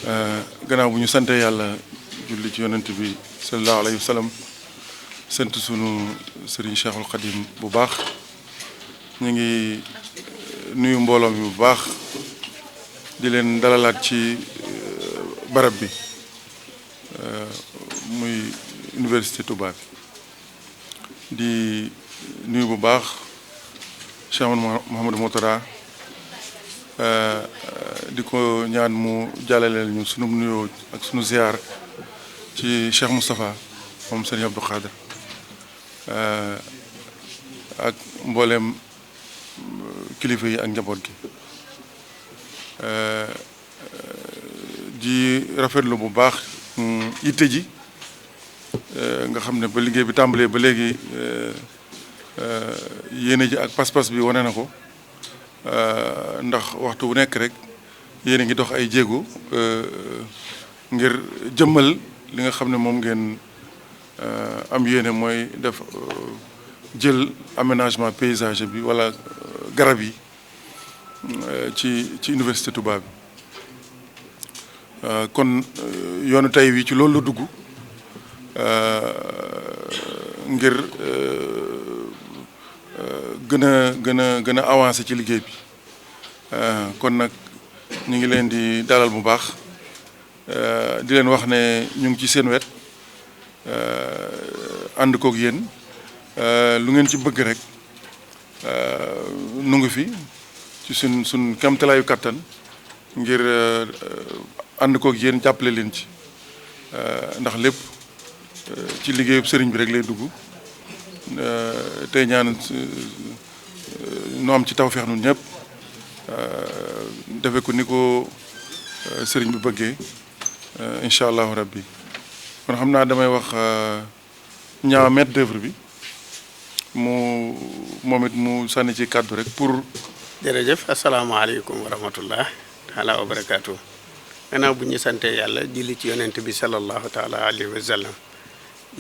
gannaaw bu ñu sante yàlla julli ci yonent bi sallallahu alayhi wa sallam sant sunu sëriñ Cheikhul Khadim bu baax ñu ngi nuyu mbooloo mi bu baax di leen dalalaat ci barab bi muy université Touba bi di nuyu bu baax Cheikh Mouhamadou Mourtada di ko ñaan mu jàllaleel ñu sunu nuyoo ak sunu ziar ci Cheikh Moustapha moom Serigne Abdou Khadre ak mboolem kilifa yi ak njaboot gi di rafetlu bu baax yitte ji nga xam ne ba liggéey bi tàmbalee ba léegi yéene ji ak pas-pas bi wane na ko ndax waxtu bu nekk rek yéen a ngi dox ay jéego ngir jëmmal li nga xam ne moom ngeen am yéene mooy def jël aménagement paysager bi wala garab yi ci université Touba bi kon yoonu tey wi ci loolu la dugg ngir gën a avancer ci liggéey bi kon nag ñu ngi leen di dalal bu baax di leen wax ne ñu ngi ci seen wet ànd kook yéen lu ngeen ci bëgg rek nu ngi fi ci sun kamtalaayu kattan ngir ànd kook yéen jàppale leen ci ndax lépp ci liggéeyub sëriñ bi rek lay dugg tey ñaan nu am ci tawfeex nun ñëpp defe ko ni ko sëriñ bi bëggee incha allahu rabbi kon xam naa damay wax ñaaw maître d'œuvre bi moom it mu sànni ci kàddu rek pour. jërëjëf asalaamaaleykum wa rahmatullah taala wa barakaatu. gannaaw bu ñu sante yàlla julli ci yonent bi sallallahu taala alayhi wa sallam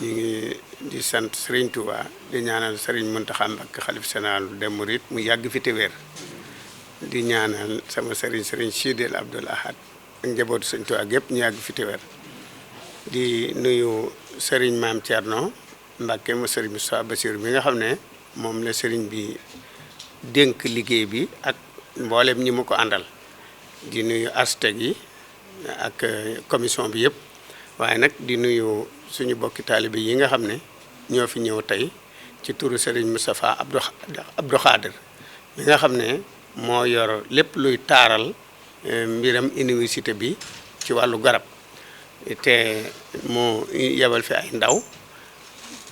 ñu ngi di sant Serigne Touba di ñaanal Serigne Mountakha Mbacké xalif général des mourides mu yàgg fi te wér di ñaanal sama Serigne Sidil Abdoul Ahad ak njabootu Serigne Touba gépp ñu yàgg fi te wér di nuyu Serigne Maam Thierno Mbacké mu Serigne Moustapha Bassirou mi nga xam ne moom la Serigne bi dénk liggéey bi ak mboolem ñi mu ko àndal di nuyu architecte yi ak commission bi yëpp waaye nag di nuyu suñu bokki taalibe yi nga xam ne ñoo fi ñëw tey ci turu Serigne Moustapha Abdou Khadre mi nga xam ne moo yor lépp luy taaral mbiram université bi ci wàllu garab te mu yebal fi ay ndaw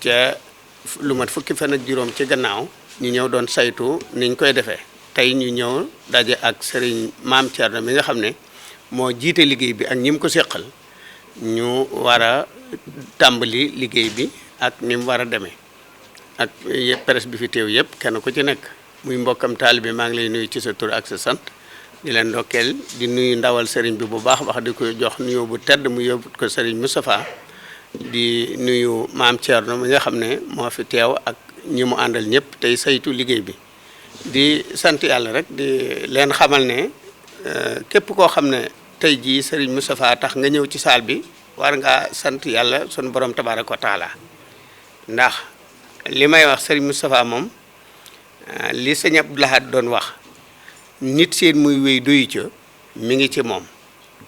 ca lu mat fukki fan ak juróom ci gannaaw ñu ñëw doon saytu niñ koy defee tey ñu ñëw daje ak Serigne Maam Thierno mi nga xam ne moo jiite liggéey bi ak ñi mu ko seqal ñu war a tàmbali liggéey bi ak ni mu war a demee ak presse bi fi teew yëpp kenn ku ci nekk muy mbokkam taalibe maa ngi lay nuyu ci sa tur ak sa sant di leen ndokkeel di nuyu ndawal Serigne bi bu baax wax di ko jox nuyoo bu tedd mu yóbbu ko Serigne Moustapha di nuyu Maam Thierno mi nga xam ne moo fi teew ak ñi mu àndal ñëpp tey saytu liggéey bi di sant yàlla rek di leen xamal ne képp koo xam ne tey jii Serigne Moustapha tax nga ñëw ci saal bi war ngaa sant yàlla sunu borom tabaaraka wa taala ndax li may wax Serigne Moustapha moom li sëñ Abdou Lahad doon wax nit seen muy wéy doyu ca mi ngi ci moom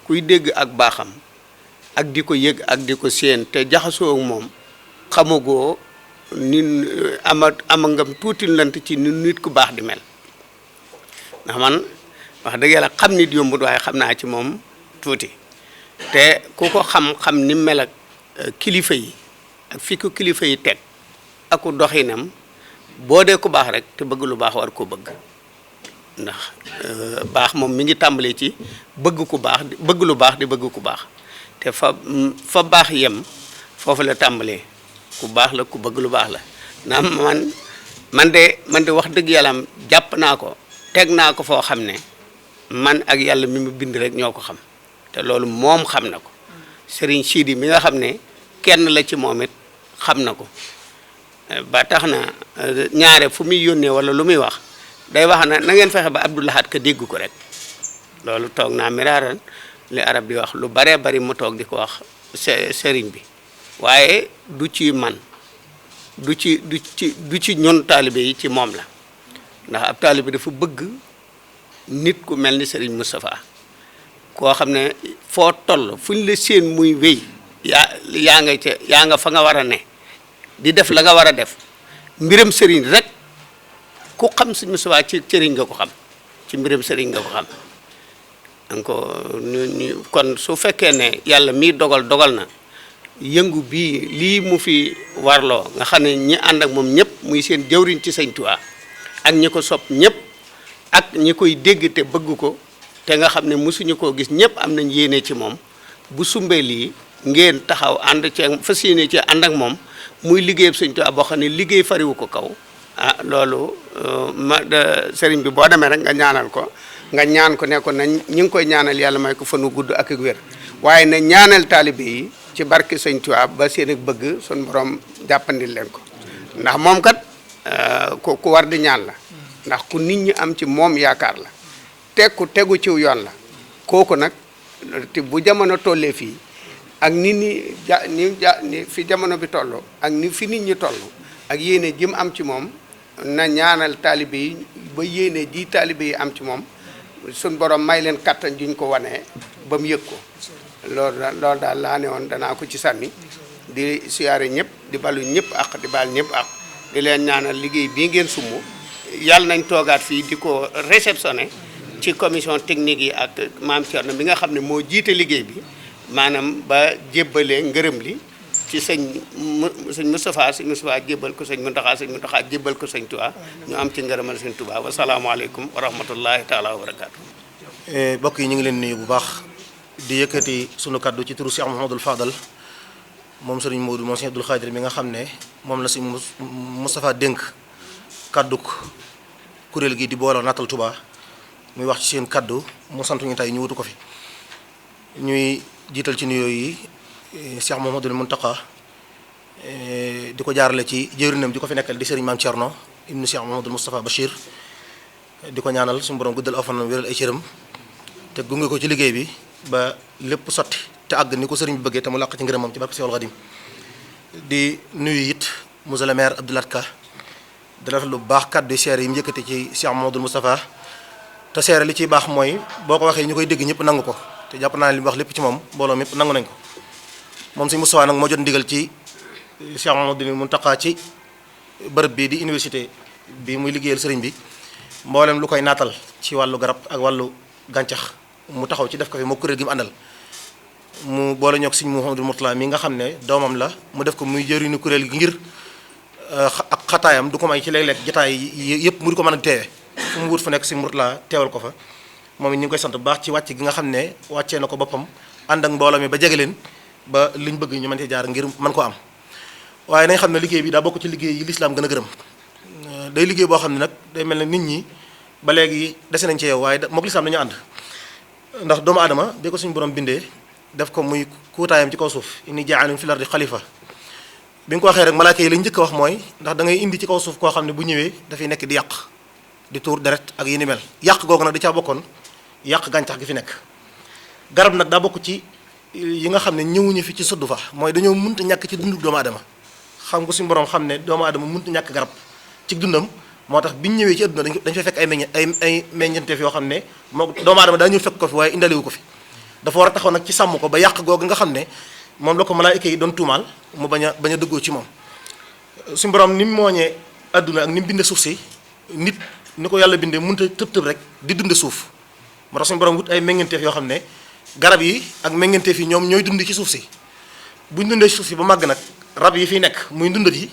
kuy dégg ak baaxam ak di ko yëg ak di ko séen te jaxasoo ak moom xamagoo ni ama ngam tuuti lant ci ni nit ku baax di mel ndax man wax dëgg yàlla xam nit yombut waaye xam naa ci moom tuuti te ku ko xam ni mel ak kilifa yi ak fi ko kilifa yi teg aku doxinam boo dee ku baax rek te bëgg lu baax war ko bëgg ndax baax moom mi ngi tàmbalee ci bëgg ku baax bëgg lu baax di bëgg ku baax te fa baax yem foofu la tàmbalee ku baax la ku bëgg lu baax la ndax man de wax dëgg yàlla jàpp naa ko teg naa ko foo xam ne man ak yàlla mi mu bind rek ñoo ko xam te loolu moom xam na ko Serigne Sidi mi nga xam ne kenn la ci moom it xam na ko ba tax na ñaare fu muy yónnee wala lu muy wax day wax na ngeen fexe ba Abdou Lahad ka dégg ko rek loolu toog naa miraaran li arab di wax lu baree bari mu toog di ko wax sëriñ bi waaye du ci man du ci ñun taalibe yi ci moom la ndax ab taalibe dafa bëgg nit ku mel ni sëriñ Moustapha koo xam ne foo toll fu ñu la séen muy wéy yaa nga fa nga war a ne di def la nga war a def mbiram sëriñ rek ku xam sëriñ Moustapha ci sëriñ nga ko xam ci mbiram sëriñ nga ko xam kon su fekkee ne yàlla mii dogal na yëngu bii lii mu fi warloo nga xam ne ñi ànd ak moom ñëpp muy seen jawriñ ci sëñ Tuubaa ak ñi ko sopp ñëpp ak ñi koy dégg te bëgg ko te nga xam ne mosuñu koo gis ñëpp am nañ yéene ci moom bu sumbee lii ngeen taxaw ànd ci fas yéene ci ànd ak moom muy liggéeyab sëñ Tuubaa boo xam ne liggéey fariwu ko kaw loolu sëriñ bi boo demee rek nga ñaanal ko nga ñaan ko ne ko nañ ñi ngi koy ñaanal yàlla may ko fanu gudd ak wér waaye na ñaanal taalibe yi ci barke sëñ Tuubaa ba seen ak bëgg sun borom jàppandil leen ko ndax moom kat ku war di ñaan la ndax ku nit ñi am ci moom yaakaar la tegu ciw yoon la kooku nag te bu jamono tollee fii ak ni fi jamono bi toll ak ni fi nit ñi toll ak yéene jim am ci moom na ñaanal taalibe yi ba yéene ji taalibe yi am ci moom suñ borom may leen kattan juñ ko wanee ba mu yëg ko loolu daal laa ne woon danaa ko ci sànni di siyaare ñëpp di balu ñëpp ak di baal ñëpp ak di leen ñaanal liggéey bii ngeen sumb yàlla nañ toogaat fii di ko réceptionné ci commission technique yi ak maam Thierno bi nga xam ne moo jiite liggéey bi maanaam ba jébbalee ngërëm li ci sëñ Moustapha jébbal ko sëñ Mountakha jébbal ko sëñ Touba ñu am ci ngërëmal sëñ Touba wasalaamaaleykum wa rahmatullahi taala wa barakaatu. mbokk yi ñu ngi leen nuyu bu baax di yëkkati sunu kaddu ci turu Cheikh Mouhamadoul Fadal moom sëriñ Modou moom sëriñ Abdoul Khadir mi nga xam ne moom la si Moustapha dénk kaddu kuréel gi di booloo Naatal Touba muy wax ci seen kaddu mu sant ñu tey ñu wutu ko fi ñuy jiital ci nuyoo yi Cheikh Mouhamadoul Mountakha di ko jaarale ci jëwrinam di ko fi nekkal di sëriñ Maam Thierno ibnu Cheikh Mouhamadoul Moustapha Bachir di ko ñaanal suñu borom guddal aw fanam wéral ay cëram te gunge ko ci liggéey bi ba lépp sotti te àgg ni ko sëriñ bi bëggee te mu làq ci ngërëmam ci barke Seexul Xadim di nuyu it monsieur le maire Abdou Lahad Ka di rafetlu lu baax kàddu yi seere yi mu yëkkati ci Cheikh Mouhamadoul Moustapha te seere li ciy baax mooy boo ko waxee ñu koy dégg ñëpp nangu ko te jàpp naa ne li mu wax lépp ci moom mbooloo mépp nangu nañ ko moom si Moustapha nag moo jot ndigal ci Cheikh Mouhamadoul Mountakha ci bërëb bii di université bi muy liggéeyal sëriñ bi mboolem lu koy naatal ci wàllu garab ak wàllu gàncax mu taxaw ci def ko fi moo kuréel gi mu àndal mu boole ñoog sëñ Mouhamadoul Mourtala mi nga xam ne doomam la mu def ko muy jëriñu kuréel gi ngir ak xataayam du ko may ci léeg-léeg jotaay yëpp mu di ko mën a teewe fu mu wut fu nekk sëñ Mourtala teewal ko fa moom it ñu ngi koy sant bu baax ci wàcc gi nga xam ne wàccee na ko boppam ànd ak mbooloo mi ba jege leen ba liñ bëgg ñu mën cee jaar ngir mën ko am waaye nañ xam ne liggéey bi daa bokk ci liggéey yi lislaam gën a gërëm day liggéey boo xam ne nag day mel ne nit ñi ba léegi dese nañ ci yow waaye mook lislaam dañu ànd ndax doomu aadama bi ko suñu borom bindee def ko muy kuutaayam ci kaw suuf inni jaa'ilun fil ardi xalifa bi nga ko waxee rek malaaka yi lañ njëkk a wax mooy ndax da ngay indi ci kaw suuf koo xam ne bu ñëwee dafay nekk di yàq di tuur deret ak yi ni mel yàq googu nag da caa bokkoon yàq gàncax gi fi nekk garab nag daa bokk ci yi nga xam ne ñëwuñu fi ci suddu fa mooy dañoo mënta ñàkk ci dundu doomu aadama xam nga suñu borom xam ne doomu aadama mënta ñàkk garab ci dundam moo tax biñu ñëwee ci adduna dañ fay fekk ay meññeenteef yoo xam ne moo doomu aadama daa ñëw fekk ko fi waaye indaliwu ko fi dafa war a taxaw nag ci sàmm ko ba yàq googu nga xam ne moom la ko malaayika yi doon tuumaal mu bañ a dëggoo ci moom suñu borom ni mu mooñee adduna ak ni mu bindee suuf si nit ni ko yàlla bindee mënut a tëb rek di dunde suuf moo tax suñu borom wut ay meññeenteef yoo xam ne garab yi ak meññeenteef yi ñoom ñooy dund ci suuf si buñ dundee suuf si ba màgg nag rab yi fiy nekk muy ndundat yi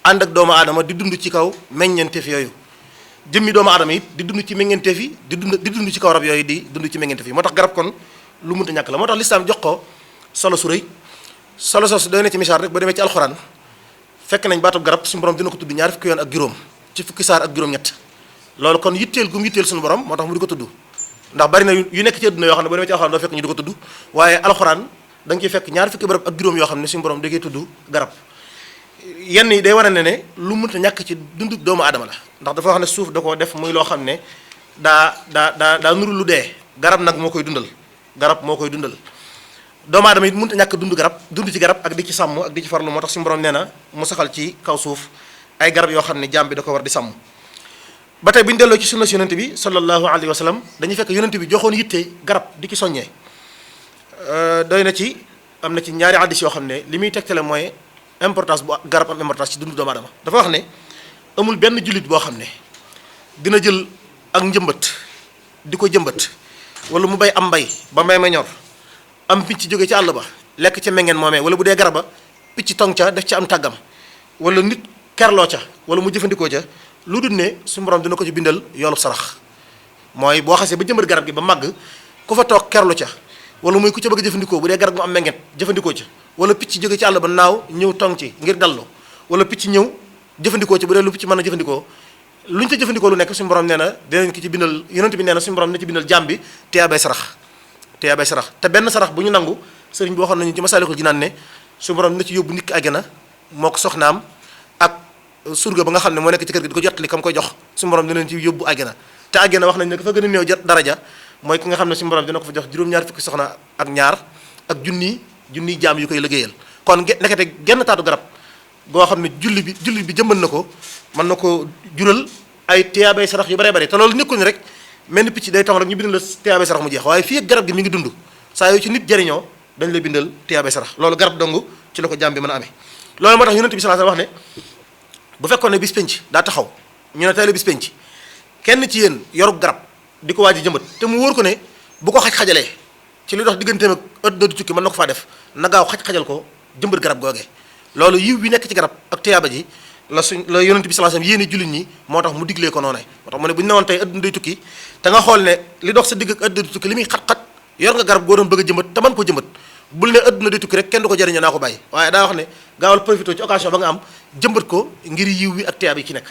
ànd ak doomu aadama di dund ci kaw meññeenteef yooyu jëmmi doomu aadama it di dund ci meññeenteef yi di dund ci kaw rab yooyu di dund ci meññeenteef yi moo tax garab kon lu mënta ñàkk la moo tax lislaam jox ko solo su rëy solo sos doy na ci misaal rek ba demee ci alxuraan fekk nañ baatub garab suñu borom dina ko tudd ñaar fukki yoon ak juróom ci fukki saar ak juróom-ñett loolu kon yitteel gum yitteel suñu borom moo tax mu di ko tudd ndax bari na yu nekk ci àdduna yoo xam ne ba demee ci alxuraan doo fekk ñu di ko tudd waaye alxuraan da nga ciy fekk ñaar fukki barab ak juróom yoo xam ne suñu borom da ngay tudd garab yenn yi day war a ne lu mënta ñàkk ci dundu doomu aadama la ndax dafa wax ne suuf da koo def muy loo xam ne daa nuru lu dee garab nag moo koy dundal garab moo koy dundal. doomu aadama it mënut a ñàkk dund ci garab ak di ci sàmm ak di ci farlu moo tax suñu borom nee na mu saxal ci kaw suuf ay garab yoo xam ne jaam bi da ko war di sàmm. ba tey bu ñu delloo ci sunna si yonent bi sallallahu alayhi wa sallam dañuy fekk yonent bi joxoon yitte garab di ci soññee. doy na ci am na ci ñaari hadiis yoo xam ne li muy tegtale mooy importance bu garab am importance ci dundu doomu aadama. dafa wax ne amul benn jullit boo xam ne dina jël ak njëmbat di ko jëmbat wala mu bay am mbay ba mbay ma ñor am picc jóge ci àll ba lekk ca mengeen moomee wala bu dee garaba picc tong ca def ca am tàggam wala nit kerloo ca wala mu jëfandikoo ca lu dul ne suñu borom dina ko ci bindal yoolub sarax. mooy boo xasee ba jëmbat garab gi ba màgg ku fa toog kerlu ca wala muy ku ca bëgg jëfandikoo bu dee garab mu am mengen jëfandikoo ca wala picc jóge ci àll ba naaw ñëw tong ci ngir dallu wala picc ñëw jëfandikoo ci bu dee lu picc mën a jëfandikoo lu ñu ca jëfandikoo lu nekk suñu borom nee na dinañ ko ci bindal yonent bi nee na suñu borom na ci bindal jaam bi tiyaabay sarax te benn sarax bu ñu nangu sëriñ bi waxoon nañu ci Masaalikul Jinaan ne suñu borom na ci yóbbu nit ki àjjana moo ko soxnaam ak surga ba nga xam ne moo nekk ci kër gi di ko jottali kam koy jox suñu borom dina leen ci yóbbu àjjana te àjjana wax nañ ne fa gën a néew daraja mooy ki nga xam ne suñu borom dina ko fa jox juróom-ñaar fukki soxna ak ñaar ak junniy jaam yu koy liggéeyal kon nekkate genn taatu garab goo xam ne julli bi jëmban na ko mën na ko jural ay tiyaabay sarax yu bare bare te loolu nekkul ni rek mel ni picc day tax rek ñu bindal la tiyaabay sarax mu jeex waaye fii ak garab gi mi ngi dund saa yu ci nit jariñoo dañ lay bindal tiyaabay sarax loolu garab dong ci la ko jaam bi mën a amee. loolu moo tax yonent bi sallallahu alayhi wasallam wax ne bu fekkoon ne bis penc daa taxaw ñu ne tey la bis penc kenn ci yéen yorub garab di ko waaj a jëmbat te mu wóor ko ne bu ko xaj-xajalee ci li dox digganteem ak ëdduna du tukki mën na ko faa def na gaaw xaj-xajal ko jëmbat garab googee loolu yiw bi nekk ci garab ak tiyaaba ji la yonent bi sallallahu alayhi wasallam yéene jullit ñi moo tax mu diglee ko noonu moo tax mu ne bu ñu newoon tey ëdduna day tukki te nga xool ne li dox sa digg ak ëdduna du tukki li muy xat-xat yor nga garab goo doon bëgg a jëmbat te mën koo jëmbat bul ne ëdduna day tukki rek kenn du ko jëriñoo naa ko bàyyi waaye daa wax ne gaawal profité ci occasion ba nga am jëmbat ko ngir yiw wi ak tiyaaba yi ci nekk.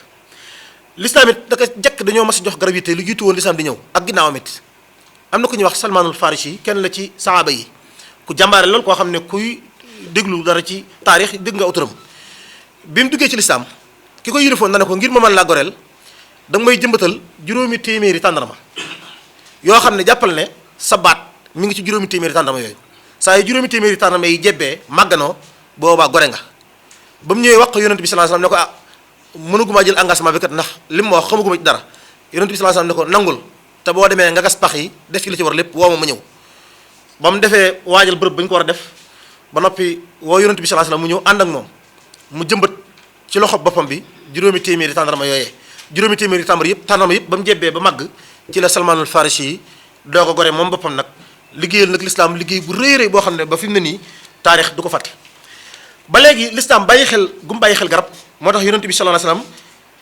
l'islam it daka jekk dañoo mas a jox garab yi tey lu jiitu woon l'islam di ñëw ak ginnaawam it am na ku ñuy wax Salmaanul Farisi kenn la ci sahaaba yi ku jàmbaare lool koo xam ne kuy déglu dara ci taarix dégg nga autoram bi mu duggee ci l'islam ki ko yilifoon na ne ko ngir ma mën laa goreel da nga may jëmbatal juróomi téeméeri tàndarma yoo xam ne jàppal ne sa baat mi ngi ci juróomi téeméeri tàndarma yooyu saa yu juróomi téeméeri tàndarma yi jebbee màgganoo boobaa gore nga ba mu ñëwee wax ko yonent bi sallallahu alayhi wasallam ne ko mënuguma jël engagement bi kat ndax li mu ma wax xamaguma ci dara yonent bi sallallahu alayhi wasallam ne ko nangul te boo demee nga gas pax yi def ci li ci war lépp woo ma ñëw ba mu defee waajal bërëb ba ñu ko war a def ba noppi woo yonent bi sallallahu alayhi wasallam mu ñëw ànd ak moom mu jëmbat ci loxo boppam bi juróomi téeméeri tàndarma yooyee juróomi téeméeri tàndarma yëpp ba mu jebbee ba màgg ci la Salmaanul Farisi yi doo ko gore moom boppam nag liggéeyal nag l'islam liggéey bu rëy rëy boo xam ne ba fi mu ne nii taarix du ko fàtte ba léegi l'islam bàyyi xel garab moo tax yonent bi sallallahu alayhi wasallam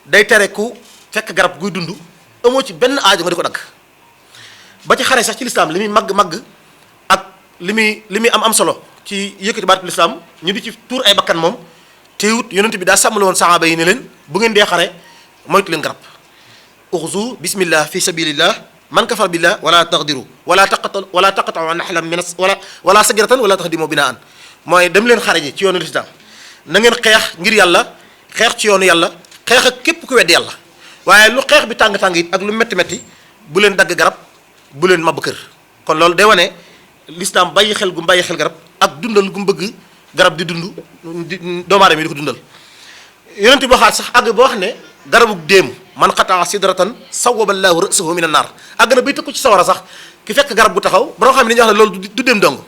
day tere ku fekk garab guy dund amoo ci benn aajo nga di ko dagg ba ci xare sax ci l'islam li muy màgg ak li muy am solo ci yëkkati baatu l'islam ñu di ci tuur ay bakkan moom teewut yonent bi daa sàmmale woon sahaaba yi ne leen bu ngeen dee xare moytu leen garab uxzu bismillah fi sabilillah man kafar billah wala taqdiru wala taqata'u nahlan min wala sagratan wala tahdimu binaan mooy dem leen xare ji ci yoonu l'islam na ngeen xeex ngir yàlla xeex ci yoonu yàlla xeex ak képp ku weddi yàlla waaye lu xeex bi tàng-tàng it ak lu métti bu leen dagg garab bu leen mabb kër kon loolu day wane l'islam bàyyi xel garab ak dundal gu mu bëgg garab di dund doomu aadama yi di ko dundal yonent bi waxaat sax àgg ba wax ne garabu déem man xataa sidratan sawwaba llaahu ra'sahu min an-naar àgg na bay tëkku ci sawara sax ki fekk garab gu taxaw ba nga xam ne dañuy wax ne loolu du déem dong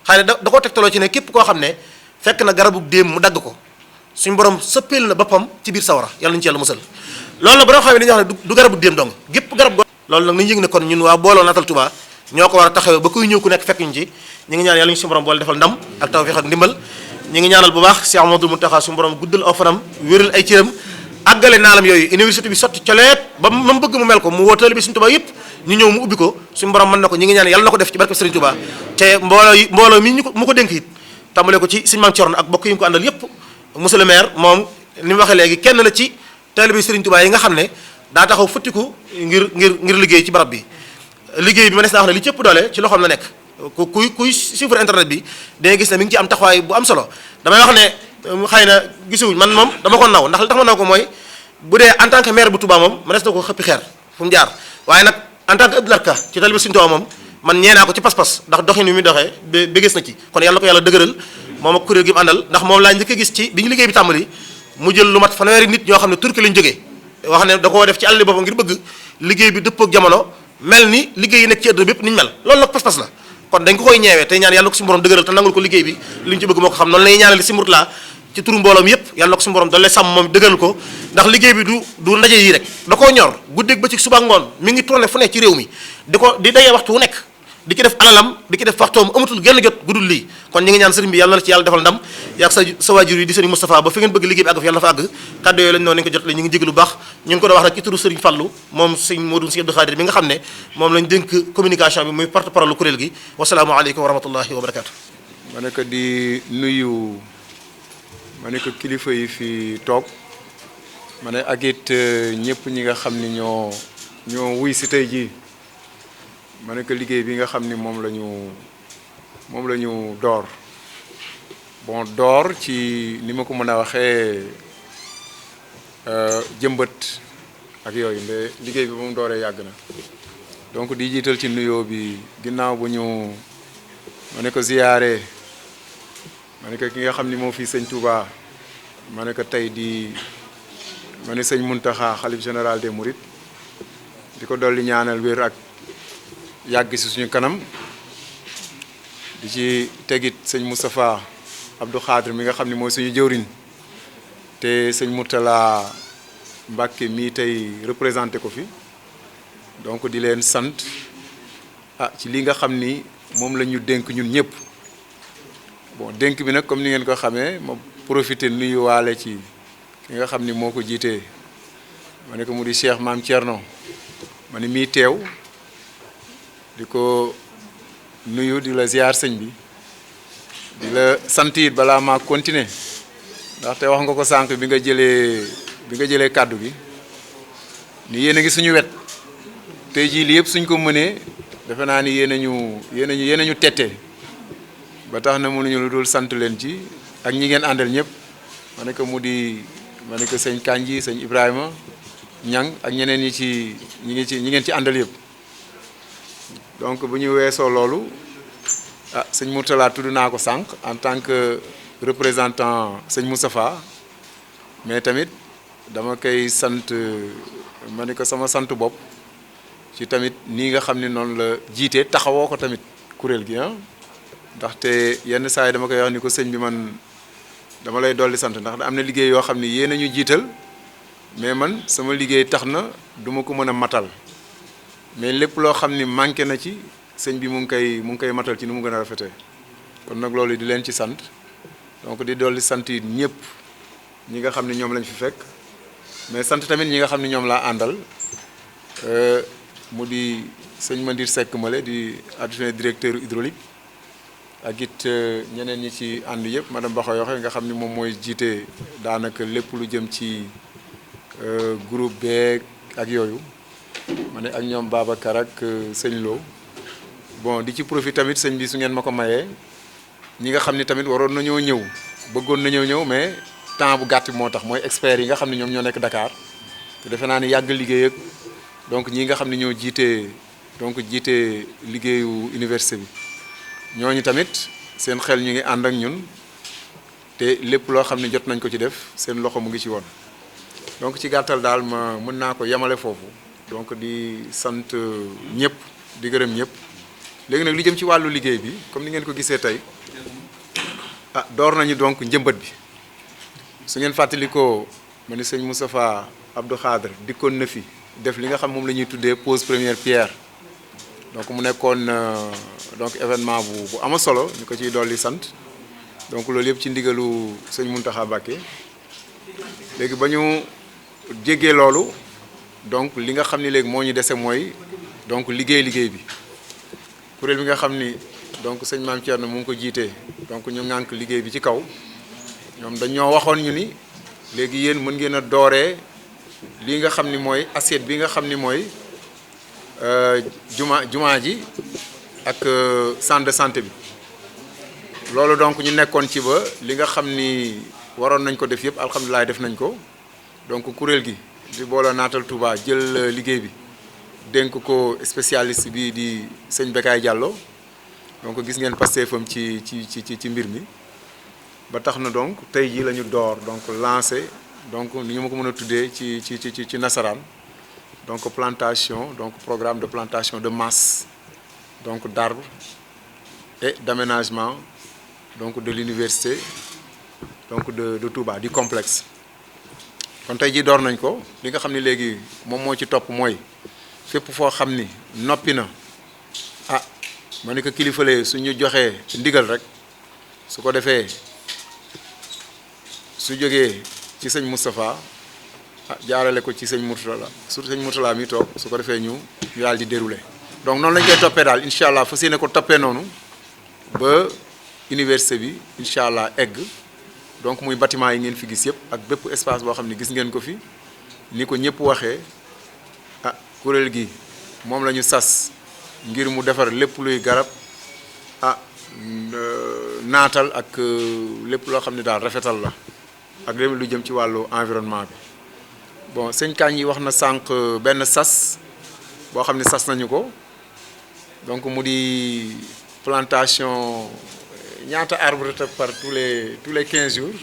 xëy na da koo tegtaloo ci ne képp koo xam ne fekk na garabu déem mu dagg ko suñu borom sëppeel na boppam ci biir sawara yàlla ñu ci yàlla musal loolu nag ba nga xam ne dañuy wax ne du garabu déem dong gépp garab go loolu nag nañu yëg ne kon ñun waa booloo Natal Touba ñoo ko war a taxawee ba kuy ñëw ku nekk fekk ñu ci ñu ngi ñaan yàlla ñu suñu borom boole defal ndam ak tawfiq ak ndimbal ñu ngi ñaanal bu baax Cheikh Amadou Mountakha suñu borom guddal aw fanam wéral ay cëram àggale naalam yooyu université bi sotti coleet ba mu bëgg mu mel ko mu woo taalibe bi Sëriñ Touba yëpp ñu ñëw mu ubbi ko suñu borom mën na ko ñu ngi ñaan yàlla na ko def ci barke Sëriñ Touba te mbooloo mi mu ko dénk it tàmbale ko ci Sëriñ Maam Cerno ak bokk yi mu ko àndal yëpp monsieur le maire moom ni mu waxee léegi kenn la ci taalibe bi Sëriñ Touba yi nga xam ne daa taxaw futtiku ngir liggéey ci barab bi liggéey bi ma nes naa wax ne li ci ëpp doole ci loxoom la nekk kuy suivre internet bi dangay gis ne mi ngi ci am taxawaay bu am solo damay wax ne xëy na gisuwuñ man moom dama ko naw ndax li tax ma naw ko mooy bu dee en tant que maire bu Touba moom ma des na ko xëppi xeer fu mu jaar waaye nag en tant que Abdou Lahad Ka ci taalibe Sëriñ Touba moom man ñeenaa ko ci pas-pas ndax doxin wi muy doxee ba gis na ci kon yàlla ko yàlla dëgëral moom ak kuréel gi mu àndal ndax moom laa njëkk a gis ci bi ñu liggéey bi tàmbali mu jël lu mat fanweeri nit ñoo xam ne turki lañ jógee wax ne da koo def ci àll boppam ngir bëgg liggéey bi dëppoo ak jamono mel ni liggéey yi nekk ci àdduna bépp niñ mel loolu nag pas-pas la kon dañ ko koy ñeewee tey ñaan yàlla ko suñu borom dëgëral te nangul ko liggéey bi li ñu ci bëgg moo ko xam noonu lañuy ñaanal si Mourtala ci turu mbooloom yépp yàlla ko suñu borom doole sàmm moom dëgëral ko ndax liggéey bi du ndaje yi rek da koo ñor guddeeg ba ci suba ngoon mi ngi tourné fu nekk ci réew mi di dayee waxtu wu nekk di ci def alalam di ci def waxtoom amatul genn jot gudul lii kon ñi ngi ñaan sëriñ bi yàlla na la ci yàlla defal ndam yaag sa waajur yi di sëriñ Moustapha ba fi ngeen bëgg liggéey bi àgg fa yàlla na fa àgg kàddu yooyu lañ noonu nañu ko jot le ñu ngi jéglu baax ñu ngi ko doon wax rek ci turu sëriñ Fallou moom sëriñ Modou Sëriñ Abdou Khadir mi nga xam ne moom lañ dénk communication bi muy porte parole kuréel gi wasalaamu aleykum wa rahmatullahi wa barakatu ma ne ko di nuyu ma ne ko kilifa yi fi toog ma ne ak it ñëpp ñi nga xam ni ñoo wuy si tey jii ma ne ko liggéey bi nga xam ni moom la ñu door bon door ci ni ma ko mën a waxee jëmbët ak yooyu mais liggéey bi ba mu dooree yàgg na donc di jiital ci nuyoo bi ginnaaw bu ñu ma ne ko ziyaare ma ne ko ki nga xam ni moo fi sëñ Touba ma ne ko tey di ma ne sëñ Mountakha xalif général des Mourides di ko dolli ñaanal wér ak yàgg si suñu kanam di ci tegit sëñ Moustapha Abdou Khadre mi nga xam ne mooy suñu jëwriñ te sëñ Mourtala Mbàkke mii tey représenté ko fi donc di leen sant ci li nga xam ni moom la ñu dénk ñun ñëpp bon dénk bi nag comme ni ngeen ko xamee ma profité nuyu waale ci ki nga xam ni moo ko jiitee ma ne ko mu di Cheikh Maam Thierno ma ne mii teew di ko nuyu di la ziar sëñ bi di la sant it balaa maa continuer ndaxte wax nga ko sànq bi nga jëlee kàddu gi ni yéen a ngi suñu wet tey jii li yëpp suñ ko mënee defe naa ni yéen a ñu tette ba tax na mënuñu lu dul sant leen ci ak ñi ngeen àndal ñëpp ma ne ko mu di ma ne ko sëñ Kanji sëñ Ibrahima Ñang ak ñeneen ñi ngeen ci àndal yëpp. donc bu ñu weesoo loolu sëñ Mourtala tudd naa ko sànq en tant que représentant sëñ Moustapha mais tamit dama koy sant ma ne ko sama sant bopp ci tamit nii nga xam ne noonu la jiite taxawoo ko tamit kuréel gi ndaxte yenn saa yi dama koy wax ni ko sëñ bi man dama lay dolli sant ndax am na liggéey yoo xam ne yéen a ñu jiital mais man sama liggéey tax na duma ko mën a matal mais lépp loo xam ni manqué na ci sëñ bi mu ngi koy matal ci ni mu gën a rafetee kon nag loolu di leen ci sant donc di dolli sant yi ñëpp ñi nga xam ne ñoom lañ fi fekk mais sant tamit ñi nga xam ne ñoom laa àndal mu di sëñ Mandir Seck Male di adjoint directeur hydraulique ak it ñeneen ñi ci ànd yëpp madame Bakho Yoxe nga xam ni moom mooy jiite daanaka lépp lu jëm ci groupe beeg ak yooyu ma ne ak ñoom Babacar ak sëñ Lo bon di ci profit tamit sëñ bi su ngeen ma ko mayee ñi nga xam ni tamit waroon nañoo ñëw bëggoon nañoo ñëw mais temps bu gàtt moo tax mooy experts yi nga xam ne ñoom ñoo nekk Dakar te defe naa ni yàgg liggéey ak donc ñi nga xam ne ñoo jiite liggéeyu université bi ñooñu tamit seen xel ñu ngi ànd ak ñun te lépp loo xam ne jot nañ ko ci def seen loxo mu ngi ci woon donc ci gàttal daal ma mën naa ko yemale foofu donc di sant ñëpp di gërëm ñëpp léegi nag li jëm ci wàllu liggéey bi comme ni ngeen ko gisee tey door nañu donc njëmbat bi su ngeen fàttalikoo ma ni sëñ Moustapha Abdou Khadre dikkoon na fi def li nga xam moom la ñuy tuddee pose première pierre donc mu nekkoon donc événement bu ama solo ñu ko ciy dolli sant donc loolu yëpp ci ndigalu sëñ Mountakha Mbacké léegi ba ñu jéggee loolu donc li nga xam ni léegi moo ñu dese mooy donc liggéey bi kuréel bi nga xam ni donc sëñ Maam Thierno mu ngi ko jiitee donc ñu ŋànk liggéey bi ci kaw ñoom dañoo waxoon ñu ni léegi yéen mën ngeen a dooree lii nga xam ni mooy assiette bi nga xam ni mooy jumaa ji ak centre de santé bi loolu donc ñu nekkoon ci ba li nga xam ni waroon nañ ko def yëpp alhamdulilah def nañ ko donc kuréel gi di booloo naatal Touba jël liggéey bi dénk ko spécialiste bi di sëñ Bekaay Diallo donc gis ngeen pasteefam ci mbir mi ba tax na donc tey jii la ñu door donc lancé donc ni ñu ma ko mën a tuddee ci nasaraan donc plantation donc programme de plantation de masse donc d'arbres et d'aménagement donc de l'université donc de Touba du complexe kon tey jii door nañ ko li nga xam ne léegi moom moo ci topp mooy fépp foo xam ni noppi na ah ma ne ko kilifalee su ñu joxee ndigal rek su ko defee su jógee ci sëñ Moustapha ah jaarale ko ci sëñ Mourtala surtout sëñ Mourtala mi toog su ko defee ñu daal di dérouler donc noonu lañ koy toppee daal incha allah fas yéene ko toppee noonu ba université bi incha allah egg donc muy bâtiment yi ngeen fi gis yëpp ak bépp espace boo xam ne gis ngeen ko fi ni ko ñëpp waxee ah kuréel gi moom la ñu sas ngir mu defar lépp luy garab ah naatal ak lépp loo xam ne daal rafetal la ak lépp lu jëm ci wàllu environnement bi bon sëñ Kañ yi wax na sànq benn sas boo xam ne sas nañu ko donc mu di plantation ñaata arbre par tous les 15 jours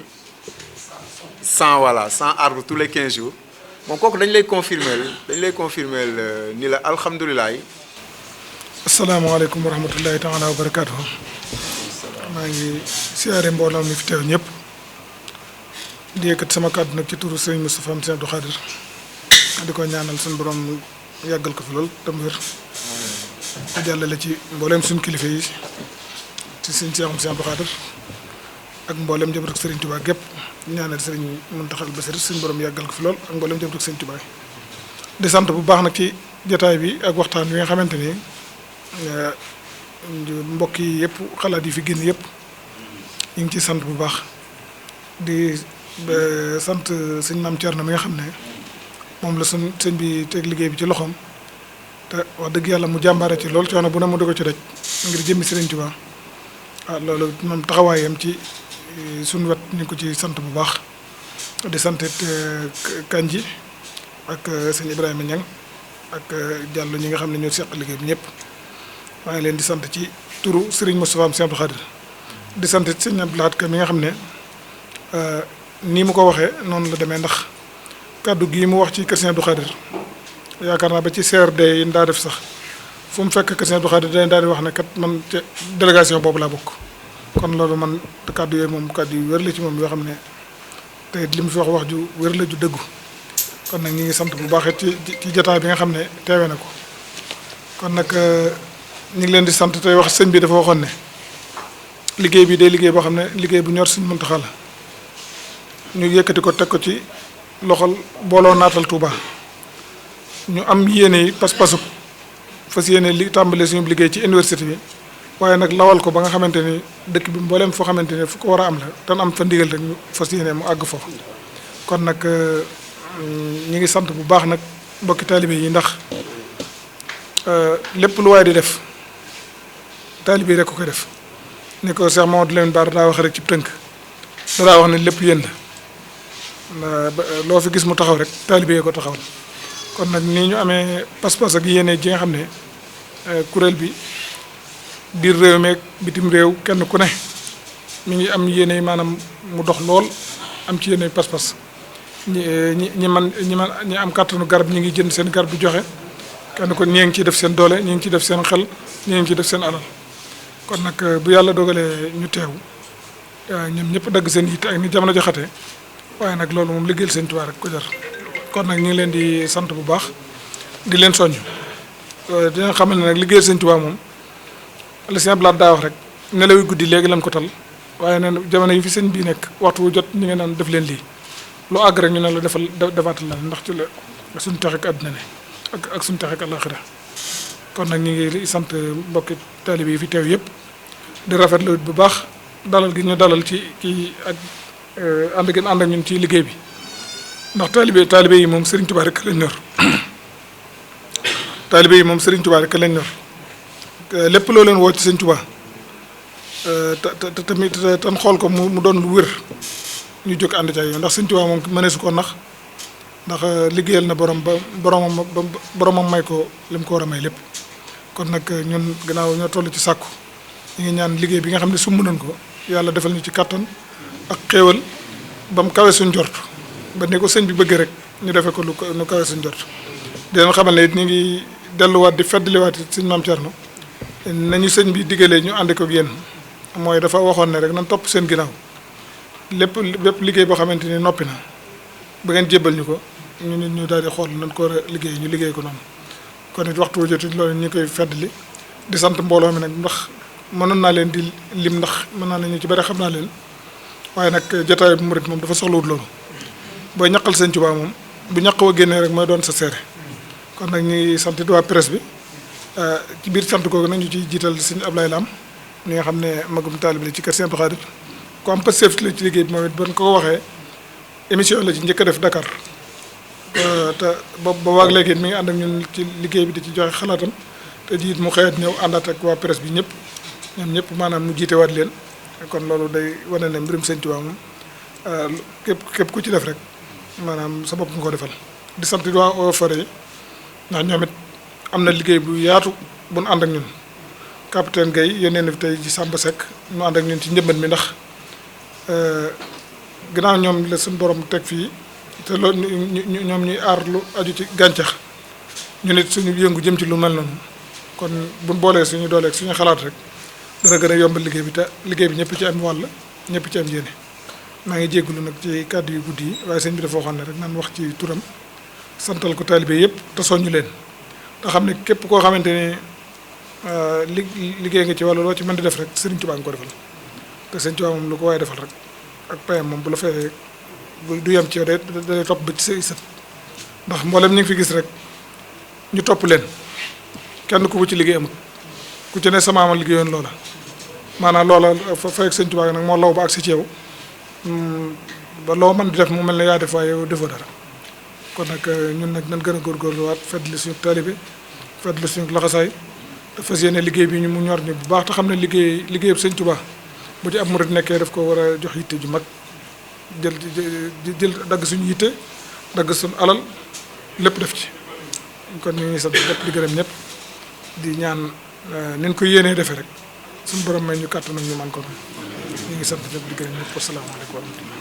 100 voilà 100 arbres tous les 15 jours bon kooku dañ lay confirmer ni la alhamdulilah. asalaamaaleykum wa rahmatullahi taala wa barakaatu. maa ngi siyaare mbooloo mi fi teew ñëpp di yëkkat sama kàddu nag ci turu sëriñ Moustapha Moussa Abdou Khadir di ko ñaanal suñu borom yàggal ko fi lool tam wér te jàllale ci mbooleem suñu kilifa yi ci sëriñ Cheikh Moussa Abdou Khadir ak mbooleem jabatu sëriñ Touba gépp ñaanal sëriñ Mountakha Bassirou suñu borom yàggal ko fi lool ak mbooleem jabatu sëriñ Touba di sant bu baax nag ci jotaay bi ak waxtaan wi nga xamante ni mbokk yi yëpp xalaat yi fi génn yëpp ñu ngi ciy sant bu baax di sant sëñ Maam Thierno mi nga xam ne moom la sëñ bi teg liggéey bi ci loxoom te wax dëgg yàlla mu jàmbaare ci loolu coono bu ne mu di ko ci daj ngir jëmmi Sëriñ Tuubaa waaw loolu moom taxawaayam ci suñu wet ñu ngi ko ci sant bu baax di sant it Kanji ak sëñ Ibrahima Niang ak Diallo ñi nga xam ne ñoo seq liggéey bi ñëpp maa ngi leen di sant ci turu Serigne Moustapha Moussa Abdou Khadir di sant it sëñ Abdou Lahad Ka mi nga xam ne nii mu ko waxee noonu la demee ndax kàddu gii mu wax ci kër sëñ Abdou Khadir yaakaar naa ba ci CRD yi daa def sax fu mu fekk kër sëñ Abdou Khadir dañ daal di wax ne kat man ca délégation boobu laa bokk kon loolu man kàddu yooyu moom kàddu yu wér la ci moom yoo xam ne te li mu fi wax ju wér la ju dëggu kon nag ñi ngi sant bu baax ci jotaay bi nga xam ne teewe na ko kon nag ñu ngi leen di sant tey wax sëñ bi dafa waxoon ne liggéey bi day liggéey boo xam ne liggéey bu ñor Sëñ Muntaxa la ñu yëkkati ko teg ko ci loxol booloo naatal Touba ñu am yéene yi pas-pasu fas yéene li tàmbale suñu liggéey ci université bi waaye nag lawal ko ba nga xamante ni dëkk bi mbooleem foo xamante ni fu ko war a am la tan am fa ndigal rek ñu fas yéene mu àgg foofu kon nag ñi ngi sant bu baax nag mbokki taalibe yi ndax lépp lu waay di def taalibe yi rek ko koy def ni ko Cheikh Mamadou Lamine Bara daa wax rek ci tënk daa wax ne lépp yéen la loo fi gis mu taxaw rek taalibe yi ko taxawal kon nag nii ñu amee pas-pas ak yéene ji nga xam ne kuréel bi biir réew meeg bitim réew kenn ku ne mi ngi am yéene maanaam mu dox lool am ci yéene pas-pas ñi am kàttanu garab ñi ngi jënd seen garab di joxe kenn ko ñii ngi ciy def seen doole ñii ngi ciy def seen xel ñii ngi ciy def seen alal kon nag bu yàlla dogalee ñu teew ñoom ñëpp dagg seen yitte ak ni jamono joxate waaye nag loolu moom liggéeyal Sëñ Tuubaa rek ko jar kon nag ñu ngi leen di sant bu baax di leen soññ dina xamal ne nag liggéeyal Sëñ Tuubaa moom la Sëñ Abdou Lahad daa wax rek nelawi guddi léegi lan ko tal waaye nag jamono yi fi sëñ bii nekk waxtu wu jot ñu ngi naan def leen lii lu àgg rek ñu ne la defaatal la ndax ci la suñu texek àddina ne ak suñu texek àllaaxira kon nag ñu ngi sant mbokki taalibe yi fi teew yëpp di rafetlu bu baax dalal gi ñu dalal ci kii ak ànd ak ñun ci liggéey bi ndax taalibe yi moom Serigne Touba rek lañ ñor taalibe yi moom Serigne Touba rek lañ ñor lépp loo leen woo ci Serigne Touba te tamit tan xool ko mu doon lu wér ñu jóg ànd ca yow ndax Serigne Touba moom mënee su ko nax ndax liggéeyal na borom ba boromam may ko li mu ko war a may lépp kon nag ñun gannaaw ñoo toll ci sàkku ñu ngi ñaan liggéey bi nga xam ne sumb nañ ko yàlla defal ñu ci kattan ak xéewal ba mu kawe suñ jort ba ni ko sëñ bi bëgg rek ñu defee ko lu kawe suñ jort di leen xamal ne it ñu ngi delluwaat di feddliwaat it sëñ Maam Thierno nañu sëñ bi diggalee ñu ànd ko ak yéen mooy dafa waxoon ne rek nan topp seen ginnaaw bépp liggéey boo xamante ni noppi na ba ngeen jébbal ñu ko ñu nit ñu daal di xool nañ ko war a liggéey ñu liggéey ko noonu kon it waxtu wu jot it loolu ñu koy feddli di sant mbooloo mi nag ndax mënoon naa leen di lim ndax mën naa ne ñu ci bëri xam naa leen waaye nag jotaay bu murit moom dafa soxlawut loolu booy ñaqal Sëñ Tuubaa moom bu ñaq wa génnee rek mooy doon sa seere kon nag ñu ngi sant it waa presse bi ci biir sant googu nag ñu ciy jiital Sëñ Ablaye Lam mi nga xam ne magum taalib la ci kër Sëñ Abdou Khadir ku am passeef la ci liggéey bi moom it ban ko waxee émission la ci njëkk a def Dakar te ba waag léegi mi ngi ànd ak ñun ci liggéey bi di ci joxe xalaatam te jiit mu xëyat ñëw àndaat ak waa presse bi ñëpp ñoom ñëpp maanaam mu jiite waat leen kon loolu day wane ne mbirum Sëñ Tuubaa moom képp ku ci def rek maanaam sa bopp nga ko defal di sant waa Eaux et Forêts yi ndax ñoom it am na liggéey bu yaatu bu nu ànd ak ñun capitaine Guèye yónnee na fi tey ci Samba Seck mu ànd ak ñun ci njëmbat mi ndax ginnaaw ñoom la suñu borom teg fii te loolu ñoom ñuy aar lu aju ci gàncax ñu nit suñu yëngu jëm ci lu mel noonu kon buñ boolee suñu dooleeg suñu xalaat rek dana gën a yombal liggéey bi te liggéey bi ñëpp ci am wàll ñëpp ci am yéene maa ngi jégalu nag ci kàddu yu guddi yi waaye sëñ bi dafa waxoon ne rek naan wax ci turam santal ko taalibe yëpp te soññu leen te xam ne képp koo xamante ni liggéey nga ci wàllu loo ci mën di def rek Sëriñ Tuubaa nga ko defal te Sëriñ Tuubaa moom lu ko waaye defal rek ak payam moom bu la fayee du yem ci yow day topp ba ci say sët ndax mboolem ñu ngi fi gis rek ñu topp leen kenn ku ci liggéey amul ku ci ne sama amal liggéeyoon loola maanaam loola fay ak Sëriñ Tuubaa nag moo law ba ak si ci yow ba loo mën di def mu mel ne yaa def waaye yow defoo dara kon nag ñun nag nañ gën a góorgóorluwaat fedd li suñu taalibe fedd li suñu laxasaay te fas yéene liggéey bi ñu mu ñor ñu bu baax te xam ne liggéeyub Sëñ Tuubaa bu ci ab murit nekkee daf ko war a jox yitte ju mag jël dagg suñu yitte dagg suñu alal lépp def ci kon ñu ngi sant lépp di gërëm ñëpp di ñaan nin ko yéenee defee rek suñu borom may ñu kàttan ak ñu man ko ñu ngi sant ñëpp di gërëm ñëpp wasalaamaaleykum wa rahmatullah